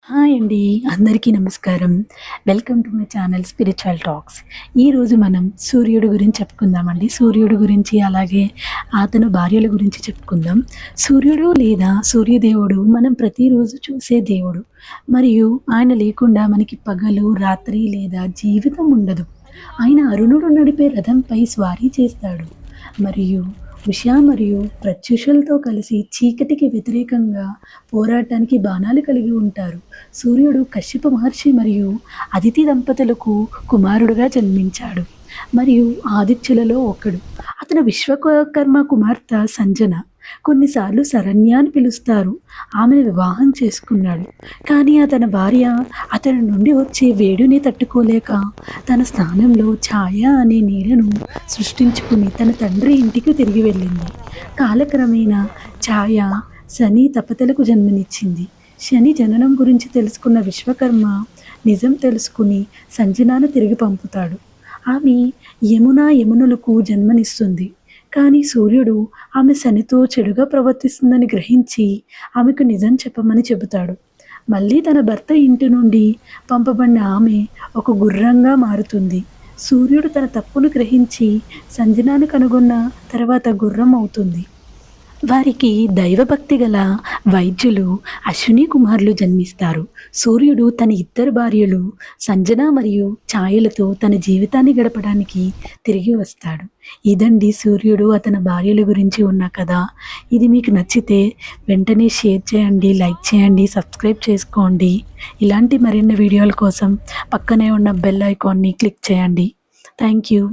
Hi అండి. అందరికీ నమస్కారం. Welcome to my channel spiritual talks. ఈరోజు మనం సూర్యుడి గురించి చెప్పుకుందామండి. సూర్యుడి గురించి అలాగే అతని భార్యల గురించి చెప్పుకుందాం. సూర్యుడు లేదా సూర్యదేవుడు మనం ప్రతిరోజు చూసే దేవుడు. మరియు ఆయన లేకుండా మనకి పగలు, రాత్రి లేదా జీవితం ఉండదు. ఆయన అరుణుడు నడిపే రథంపై స్వారీ చేస్తాడు. మరియు ఉష మరియు ప్రత్యూషలతో కలిసి చీకటికి వ్యతిరేకంగా పోరాటానికి బాణాలు కలిగి ఉంటారు. సూర్యుడు కశ్యప మహర్షి మరియు అదితి దంపతులకు కుమారుడుగా జన్మించాడు మరియు ఆదిత్యులలో ఒకడు. అతను విశ్వకర్మ కుమార్తె సంజన. కొన్నిసార్లు శరణ్య అని పిలుస్తారు. ఆమెను వివాహం చేసుకున్నాడు. కానీ అతని భార్య అతని నుండి వచ్చే వేడిని తట్టుకోలేక తన స్థానంలో ఛాయ అనే నీడను సృష్టించుకుని తన తండ్రి ఇంటికి తిరిగి వెళ్ళింది. కాలక్రమేణా ఛాయ శని తపతలకు జన్మనిచ్చింది. శని జననం గురించి తెలుసుకున్న విశ్వకర్మ నిజం తెలుసుకుని సంజనాను తిరిగి పంపుతాడు. ఆమె యమునులకు జన్మనిస్తుంది. కానీ సూర్యుడు ఆమె శనితో చెడుగా ప్రవర్తిస్తుందని గ్రహించి ఆమెకు నిజం చెప్పమని చెబుతాడు. మళ్ళీ తన భర్త ఇంటి నుండి పంపబడిన ఆమె ఒక గుర్రంగా మారుతుంది. సూర్యుడు తన తప్పును గ్రహించి సంజనాను కనుగొన్న తర్వాత గుర్రం అవుతుంది. వారికి దైవభక్తి గల వైద్యులు అశ్విని కుమారులు జన్మిస్తారు. సూర్యుడు తన ఇద్దరు భార్యలు సంజన మరియు ఛాయలతో తన జీవితాన్ని గడపడానికి తిరిగి వస్తాడు. ఇదండి సూర్యుడు అతని భార్యల గురించి ఉన్న కథ. ఇది మీకు నచ్చితే వెంటనే షేర్ చేయండి, లైక్ చేయండి, సబ్స్క్రైబ్ చేసుకోండి. ఇలాంటి మరిన్ని వీడియోల కోసం పక్కనే ఉన్న బెల్ ఐకాన్ని క్లిక్ చేయండి. Thank you.